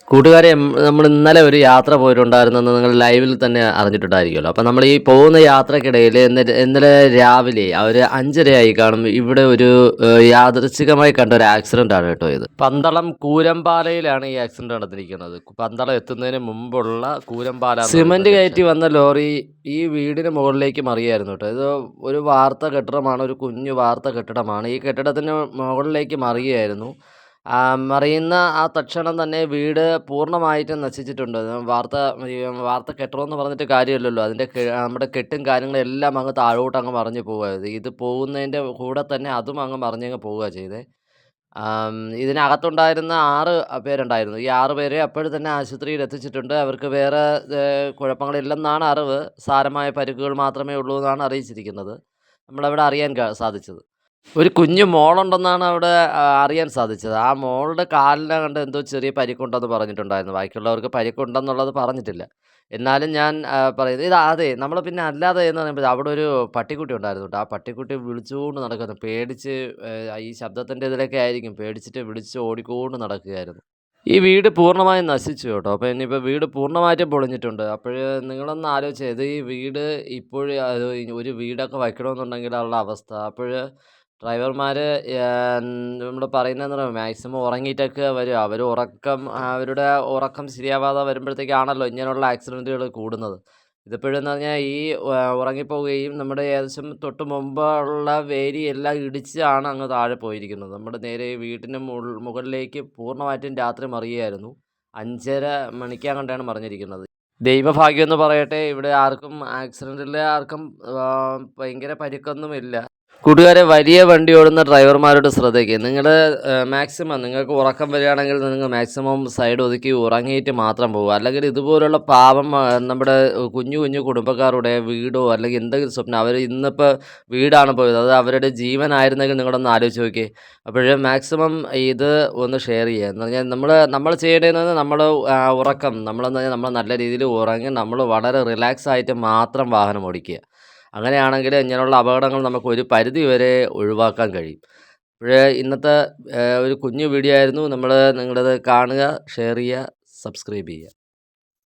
കൂട്ടുകാരെ, നമ്മൾ ഇന്നലെ ഒരു യാത്ര പോയിട്ടുണ്ടായിരുന്നെന്ന് നിങ്ങൾ ലൈവിൽ തന്നെ അറിഞ്ഞിട്ടുണ്ടായിരിക്കുമല്ലോ. അപ്പം നമ്മൾ ഈ പോകുന്ന യാത്രക്കിടയിൽ ഇന്നലെ രാവിലെ ഒരു 5:30 കാണും, ഇവിടെ ഒരു യാദൃച്ഛികമായി കണ്ട ഒരു ആക്സിഡൻ്റ് ആണ് കേട്ടോ ഇത്. പന്തളം കൂരമ്പാലയിലാണ് ഈ ആക്സിഡൻറ്റ് നടന്നിരിക്കുന്നത്. പന്തളം എത്തുന്നതിന് മുമ്പുള്ള കൂരമ്പാല. സിമൻറ്റ് കയറ്റി വന്ന ലോറി ഈ വീടിന് മുകളിലേക്ക് മറിയായിരുന്നു കേട്ടോ. ഇത് ഒരു വാർത്ത കെട്ടിടമാണ്, ഒരു കുഞ്ഞു വാർത്ത കെട്ടിടമാണ്. ഈ കെട്ടിടത്തിന് മുകളിലേക്ക് മറിയായിരുന്നു. മറിയുന്ന ആ തക്ഷണം തന്നെ വീട് പൂർണ്ണമായിട്ടും നശിച്ചിട്ടുണ്ട്. വാർത്ത കെട്ടണമെന്ന് പറഞ്ഞിട്ട് കാര്യമില്ലല്ലോ. അതിൻ്റെ നമ്മുടെ കെട്ടും കാര്യങ്ങളും എല്ലാം അങ്ങ് താഴോട്ട് അങ്ങ് മറിഞ്ഞു പോവുകയാണ്. ഇത് പോകുന്നതിൻ്റെ കൂടെ തന്നെ അതും അങ്ങ് മറിഞ്ഞങ്ങ് പോവുക ചെയ്തേ. ഇതിനകത്തുണ്ടായിരുന്ന 6 പേരുണ്ടായിരുന്നു. ഈ 6 പേരെ അപ്പോൾ തന്നെ ആശുപത്രിയിൽ എത്തിച്ചിട്ടുണ്ട്. അവർക്ക് വേറെ കുഴപ്പങ്ങളില്ലെന്നാണ് അറിവ്. സാരമായ പരിക്കുകൾ മാത്രമേ ഉള്ളൂ എന്നാണ് അറിയിച്ചിരിക്കുന്നത്. നമ്മളവിടെ അറിയാൻ സാധിച്ചത്. ഒരു കുഞ്ഞു മോളുണ്ടെന്നാണ് അവിടെ അറിയാൻ സാധിച്ചത്. ആ മോളുടെ കാലിനെങ്ങാണ്ട് എന്തോ ചെറിയ പരിക്കുണ്ടെന്ന് പറഞ്ഞിട്ടുണ്ടായിരുന്നു. ബാക്കിയുള്ളവർക്ക് പരിക്കുണ്ടെന്നുള്ളത് പറഞ്ഞിട്ടില്ല. എന്നാലും ഞാൻ പറയുന്നത് അതെ, നമ്മൾ പിന്നെ അല്ലാതെ എന്ന് പറയുമ്പോൾ അവിടെ ഒരു പട്ടിക്കുട്ടി ഉണ്ടായിരുന്നു കേട്ടോ. ആ പട്ടിക്കുട്ടി വിളിച്ചുകൊണ്ട് നടക്കുന്നു. പേടിച്ച് ഈ ശബ്ദത്തിൻ്റെ ഇതിലൊക്കെ ആയിരിക്കും, പേടിച്ചിട്ട് വിളിച്ച് ഓടിക്കൊണ്ട് നടക്കുകയായിരുന്നു. ഈ വീട് പൂർണ്ണമായും നശിച്ചു കേട്ടോ. അപ്പോൾ ഇനിയിപ്പോൾ വീട് പൂർണ്ണമായിട്ടും പൊളിഞ്ഞിട്ടുണ്ട്. അപ്പോൾ നിങ്ങളൊന്ന് ആലോചിച്ചേ, ഇത് ഈ വീട് ഇപ്പോഴും ഒരു വീടൊക്കെ വയ്ക്കണമെന്നുണ്ടെങ്കിൽ ഉള്ള അവസ്ഥ. അപ്പോൾ ഡ്രൈവർമാർ നമ്മൾ പറയുന്നതെന്ന് പറയുമ്പോൾ മാക്സിമം ഉറങ്ങിയിട്ടൊക്കെ വരും. അവരുടെ ഉറക്കം ശരിയാവാതെ വരുമ്പോഴത്തേക്കാണല്ലോ ഇങ്ങനെയുള്ള ആക്സിഡൻറ്റുകൾ കൂടുന്നത്. ഇതിപ്പോഴെന്ന് പറഞ്ഞാൽ ഈ ഉറങ്ങിപ്പോവുകയും നമ്മുടെ ഏകദേശം തൊട്ട് മുമ്പുള്ള വേലി എല്ലാം ഇടിച്ചാണ് അങ്ങ് താഴെ പോയിരിക്കുന്നത്. നമ്മുടെ നേരെ വീട്ടിൻ്റെ മുകളിലേക്ക് പൂർണ്ണമായിട്ടും രാത്രി മറിയുകയായിരുന്നു. 5:30 മണിക്കങ്ങാണ്ടാണ് മറിഞ്ഞിരിക്കുന്നത്. ദൈവഭാഗ്യം എന്ന് പറയട്ടെ, ഇവിടെ ആർക്കും ആക്സിഡൻറ്റിൽ ആർക്കും ഭയങ്കര പരിക്കൊന്നുമില്ല. കൂട്ടുകാരെ, വലിയ വണ്ടി ഓടുന്ന ഡ്രൈവർമാരോട് ശ്രദ്ധിക്കുക. നിങ്ങൾ മാക്സിമം നിങ്ങൾക്ക് ഉറക്കം വരികയാണെങ്കിൽ നിങ്ങൾ മാക്സിമം സൈഡ് ഒതുക്കി ഉറങ്ങിയിട്ട് മാത്രം പോകുക. അല്ലെങ്കിൽ ഇതുപോലുള്ള പാവം നമ്മുടെ കുഞ്ഞു കുഞ്ഞു കുടുംബക്കാരുടെ വീടോ അല്ലെങ്കിൽ എന്തെങ്കിലും സ്വപ്നം, അവർ ഇന്നിപ്പോൾ വീടാണ് പോയത്, അത് അവരുടെ ജീവനായിരുന്നെങ്കിൽ നിങ്ങളൊന്ന് ആലോചിച്ച് നോക്കിയേ. അപ്പോൾ മാക്സിമം ഇത് ഒന്ന് ഷെയർ ചെയ്യുക. എന്ന് പറഞ്ഞാൽ നമ്മൾ ചെയ്യേണ്ടത് നമ്മൾ ഉറക്കം നമ്മളെന്ന് പറഞ്ഞാൽ നമ്മൾ നല്ല രീതിയിൽ ഉറങ്ങി നമ്മൾ വളരെ റിലാക്സ് ആയിട്ട് മാത്രം വാഹനം ഓടിക്കുക. അങ്ങനെയാണെങ്കിൽ ഇങ്ങനെയുള്ള അപകടങ്ങൾ നമുക്ക് ഒരു പരിധി വരെ ഒഴിവാക്കാൻ കഴിയും. ഇന്നത്തെ ഒരു കുഞ്ഞു വീഡിയോ ആയിരുന്നു. നിങ്ങളത് കാണുക, ഷെയർ ചെയ്യുക, സബ്സ്ക്രൈബ് ചെയ്യുക.